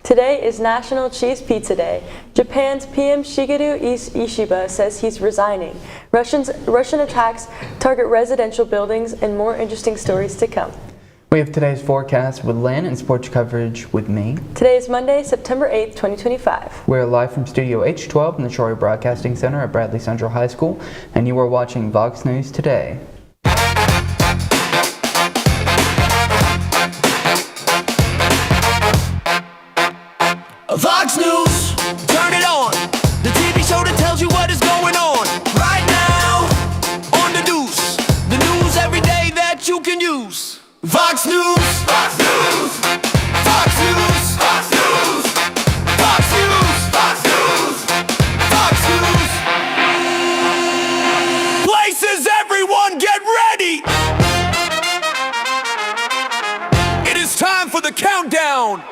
Today is National Cheese Pizza Day. Japan's PM Shigeru Ishiba says he's resigning. Russian attacks target residential buildings, and more interesting stories to come. We have today's forecast with Lynn and sports coverage with me. Today is Monday, September 8th, 2025. We're live from Studio H12 in the Shroyer Broadcasting Center at Bradley Central High School, and you are watching Vox News Today. Vox News, turn it on. The TV show that tells you what is going on right now on the news. The news every day that you can use. Vox News, Vox News, Vox News, Vox News, Vox News, Vox News, Vox News. Places, everyone, get ready. It is time for the countdown.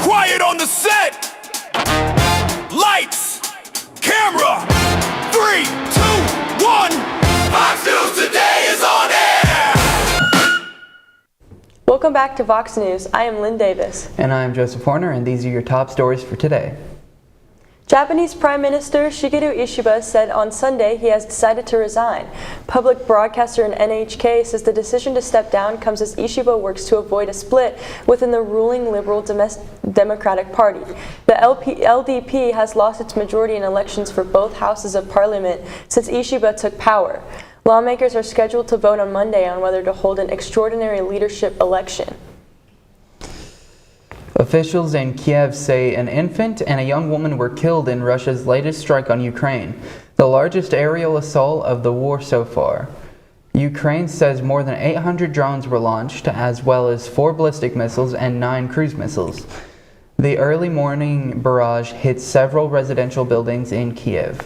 Quiet on the set. Lights, camera. 3, 2, 1. Vox News Today is on air. Welcome back to Vox News. I am Lynn Davis. And I'm Joseph Horner, and these are your top stories for today. Japanese Prime Minister Shigeru Ishiba said on Sunday he has decided to resign. Public broadcaster and NHK says the decision to step down comes as Ishiba works to avoid a split within the ruling Liberal Democratic Party. The LDP has lost its majority in elections for both houses of parliament since Ishiba took power. Lawmakers are scheduled to vote on Monday on whether to hold an extraordinary leadership election. Officials in Kiev say an infant and a young woman were killed in Russia's latest strike on Ukraine, the largest aerial assault of the war so far. Ukraine says more than 800 drones were launched, as well as 4 ballistic missiles and 9 cruise missiles. The early morning barrage hit several residential buildings in Kiev.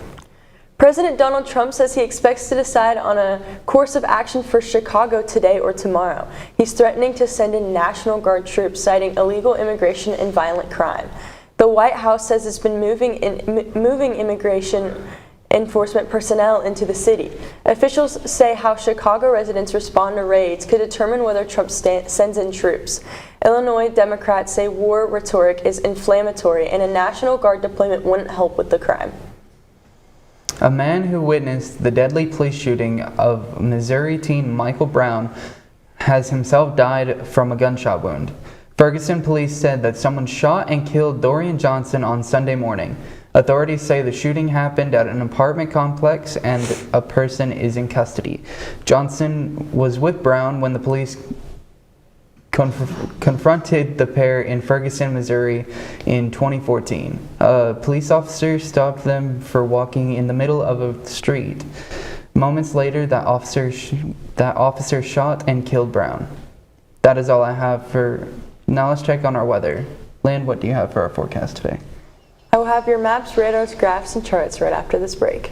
President Donald Trump says he expects to decide on a course of action for Chicago today or tomorrow. He's threatening to send in National Guard troops, citing illegal immigration and violent crime. The White House says it's been moving immigration enforcement personnel into the city. Officials say how Chicago residents respond to raids could determine whether Trump sends in troops. Illinois Democrats say war rhetoric is inflammatory and a National Guard deployment wouldn't help with the crime. A man who witnessed the deadly police shooting of Missouri teen Michael Brown has himself died from a gunshot wound. Ferguson police said that someone shot and killed Dorian Johnson on Sunday morning. Authorities say the shooting happened at an apartment complex and a person is in custody. Johnson was with Brown when the police confronted the pair in Ferguson, Missouri in 2014. A police officer stopped them for walking in the middle of a street. Moments later, that officer shot and killed Brown. That is all I have for now. Let's check on our weather. Lynn, what do you have for our forecast today? I will have your maps, radars, graphs, and charts right after this break.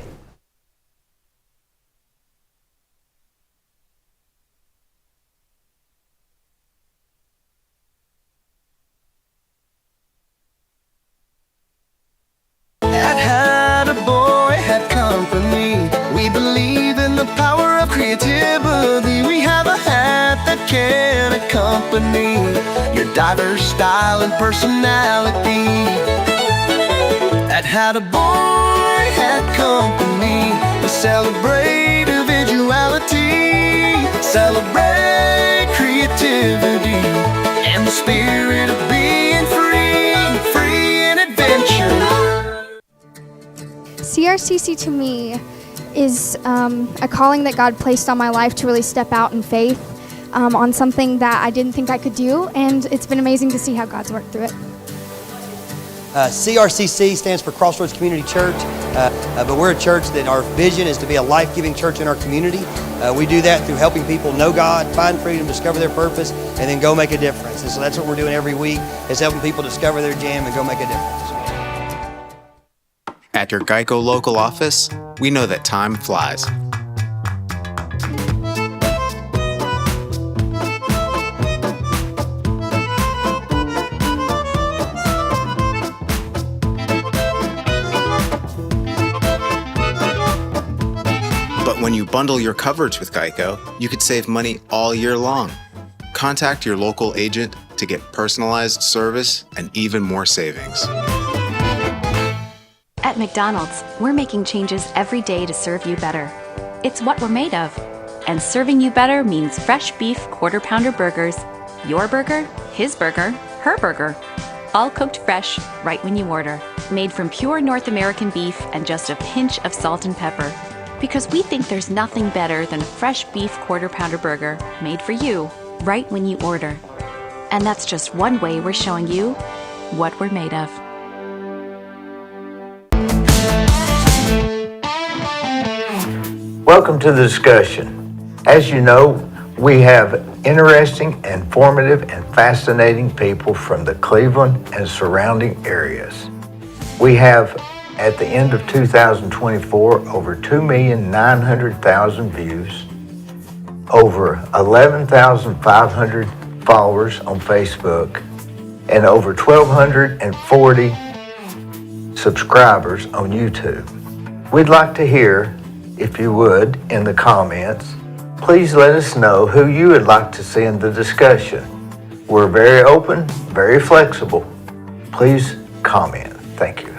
Can accompany your diverse style and personality. That had a boy had company to celebrate individuality, celebrate creativity and the spirit of being free and adventure. CRCC to me is a calling that God placed on my life to really step out in faith on something that I didn't think I could do, and it's been amazing to see how God's worked through it. CRCC stands for Crossroads Community Church, but we're a church that our vision is to be a life-giving church in our community. We do that through helping people know God, find freedom, discover their purpose, and then go make a difference. And so that's what we're doing every week, is helping people discover their jam and go make a difference. At your Geico local office, we know that time flies. But when you bundle your coverage with Geico, you could save money all year long. Contact your local agent to get personalized service and even more savings. At McDonald's, we're making changes every day to serve you better. It's what we're made of. And serving you better means fresh beef quarter-pounder burgers. Your burger, his burger, her burger. All cooked fresh, right when you order. Made from pure North American beef and just a pinch of salt and pepper. Because we think there's nothing better than a fresh beef quarter-pounder burger made for you, right when you order. And that's just one way we're showing you what we're made of. Welcome to the discussion. As you know, we have interesting, informative, and fascinating people from the Cleveland and surrounding areas. We have, at the end of 2024, over 2,900,000 views, over 11,500 followers on Facebook, and over 1,240 subscribers on YouTube. We'd like to hear, if you would, in the comments, please let us know who you would like to see in the discussion. We're very open, very flexible. Please comment. Thank you.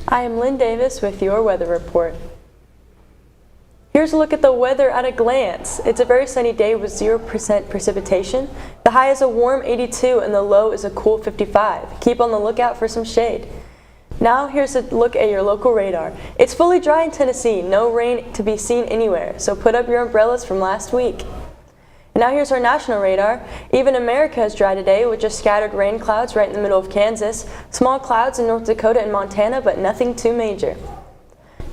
I am Lynn Davis with your weather report. Here's a look at the weather at a glance. It's a very sunny day with 0% precipitation. The high is a warm 82 and the low is a cool 55. Keep on the lookout for some shade. Now here's a look at your local radar. It's fully dry in Tennessee, no rain to be seen anywhere, so put up your umbrellas from last week. And now here's our national radar. Even America is dry today with just scattered rain clouds right in the middle of Kansas, small clouds in North Dakota and Montana, but nothing too major.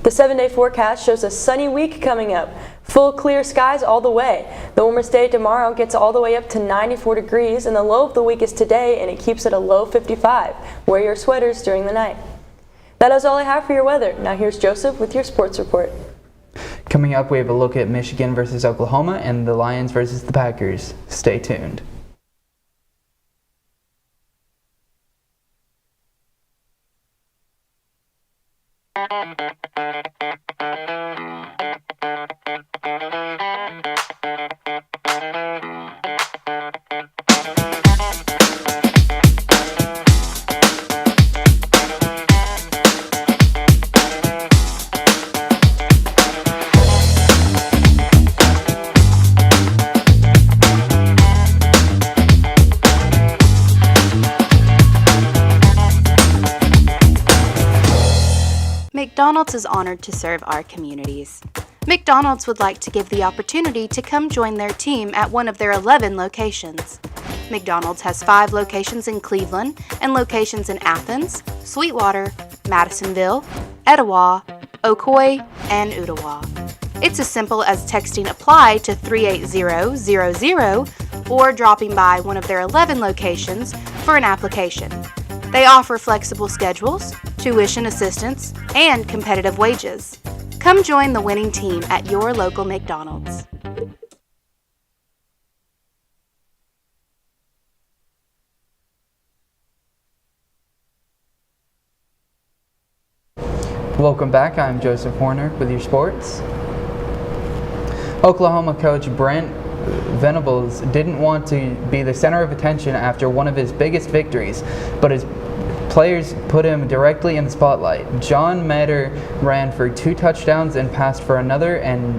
The 7-day forecast shows a sunny week coming up. Full clear skies all the way. The warmest day tomorrow gets all the way up to 94 degrees and the low of the week is today and it keeps at a low 55. Wear your sweaters during the night. That is all I have for your weather. Now here's Joseph with your sports report. Coming up, we have a look at Michigan versus Oklahoma and the Lions versus the Packers. Stay tuned. McDonald's is honored to serve our communities. McDonald's would like to give the opportunity to come join their team at one of their 11 locations. McDonald's has 5 locations in Cleveland and locations in Athens, Sweetwater, Madisonville, Etowah, Ocoee, and Ottawa. It's as simple as texting APPLY to 38000 or dropping by one of their 11 locations for an application. They offer flexible schedules, tuition assistance, and competitive wages. Come join the winning team at your local McDonald's. Welcome back. I'm Joseph Horner with your sports. Oklahoma coach Brent Venables didn't want to be the center of attention after one of his biggest victories, but his players put him directly in the spotlight. John Matter ran for 2 touchdowns and passed for another, and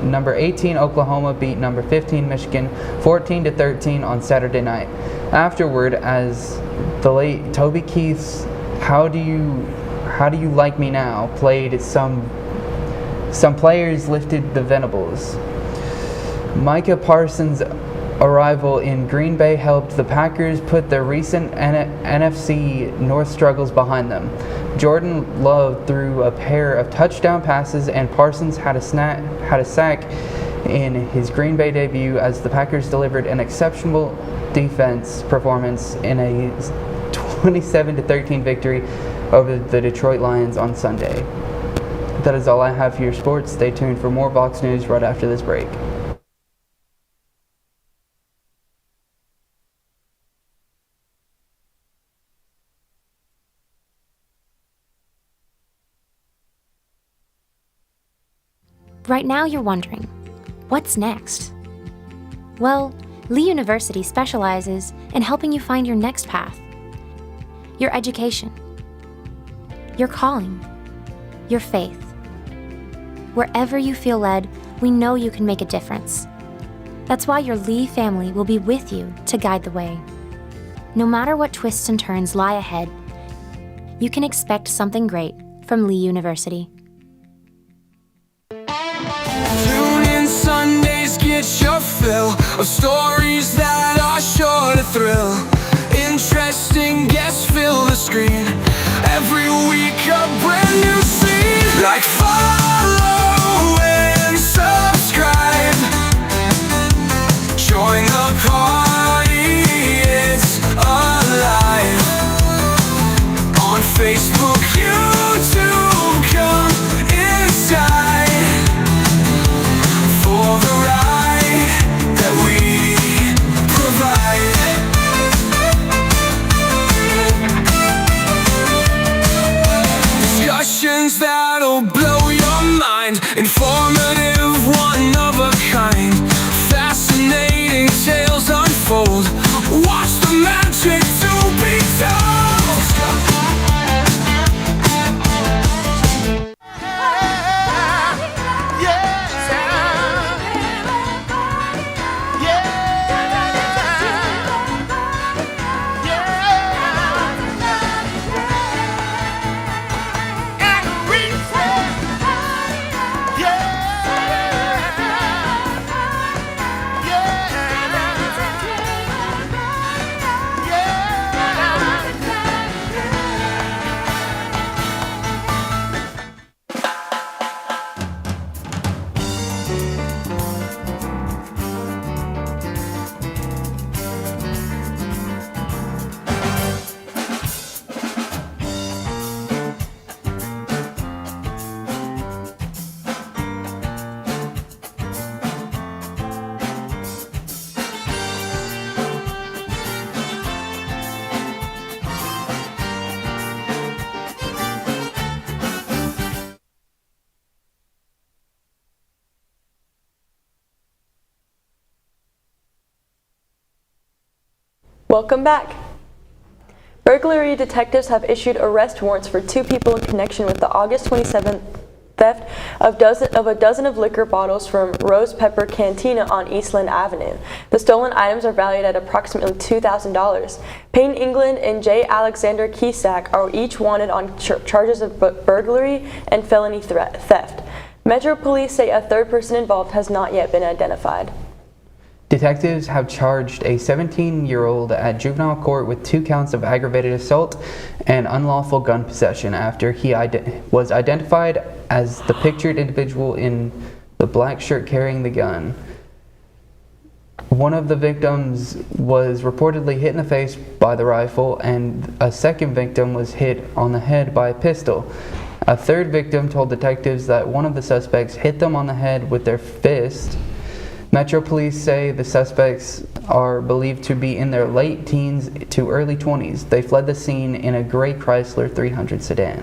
number 18 Oklahoma beat number 15 Michigan 14-13 on Saturday night. Afterward, as the late Toby Keith's How Do You Like Me Now played, some players lifted the Venables. Micah Parsons' arrival in Green Bay helped the Packers put their recent NFC North struggles behind them. Jordan Love threw a pair of touchdown passes, and Parsons had a sack in his Green Bay debut as the Packers delivered an exceptional defense performance in a 27-13 victory over the Detroit Lions on Sunday. That is all I have for your sports. Stay tuned for more Vox News right after this break. Right now you're wondering, what's next? Well, Lee University specializes in helping you find your next path, your education, your calling, your faith. Wherever you feel led, we know you can make a difference. That's why your Lee family will be with you to guide the way. No matter what twists and turns lie ahead, you can expect something great from Lee University. Tune in Sundays, get your fill of stories that are sure to thrill. Interesting guests fill the screen. Every week a brand new scene. Like follow and subscribe. Join the party, it's alive. On Facebook, YouTube, come inside. For the ride that we provide. Discussions that'll blow your mind. Informative, one of a kind. Fascinating tales unfold. Watch the magic to be told. Welcome back. Burglary detectives have issued arrest warrants for 2 people in connection with the August 27th theft of a dozen of liquor bottles from Rose Pepper Cantina on Eastland Avenue. The stolen items are valued at approximately $2,000. Payne England and J. Alexander Kiesack are each wanted on charges of burglary and felony theft. Metro Police say a third person involved has not yet been identified. Detectives have charged a 17-year-old at juvenile court with 2 counts of aggravated assault and unlawful gun possession after he was identified as the pictured individual in the black shirt carrying the gun. One of the victims was reportedly hit in the face by the rifle, and a second victim was hit on the head by a pistol. A third victim told detectives that one of the suspects hit them on the head with their fist. Metro Police say the suspects are believed to be in their late teens to early 20s. They fled the scene in a gray Chrysler 300 sedan.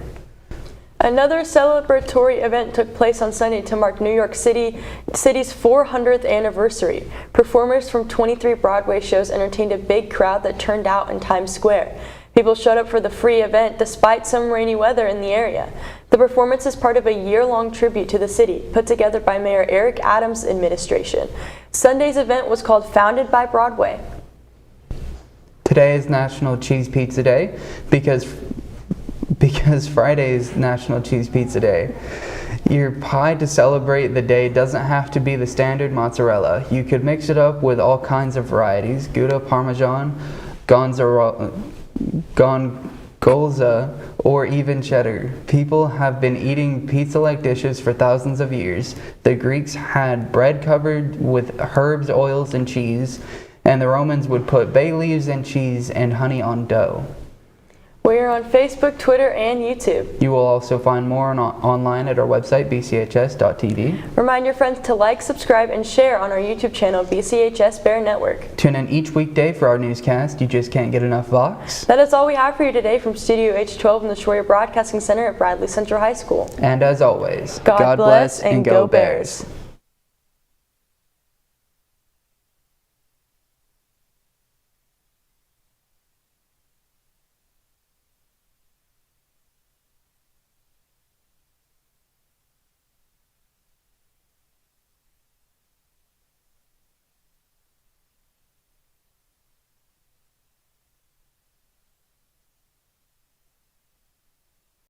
Another celebratory event took place on Sunday to mark New York City's 400th anniversary. Performers from 23 Broadway shows entertained a big crowd that turned out in Times Square. People showed up for the free event despite some rainy weather in the area. The performance is part of a year-long tribute to the city, put together by Mayor Eric Adams' administration. Sunday's event was called Founded by Broadway. Today is National Cheese Pizza Day because Friday is National Cheese Pizza Day. Your pie to celebrate the day doesn't have to be the standard mozzarella. You could mix it up with all kinds of varieties: Gouda, Parmesan, Gongoza, or even cheddar. People have been eating pizza-like dishes for thousands of years. The Greeks had bread covered with herbs, oils, and cheese, and the Romans would put bay leaves and cheese and honey on dough. We are on Facebook, Twitter, and YouTube. You will also find more online at our website, bchs.tv. Remind your friends to like, subscribe, and share on our YouTube channel, BCHS Bear Network. Tune in each weekday for our newscast. You just can't get enough Vox. That is all we have for you today from Studio H12 in the Shroyer Broadcasting Center at Bradley Central High School. And as always, God bless and go Bears.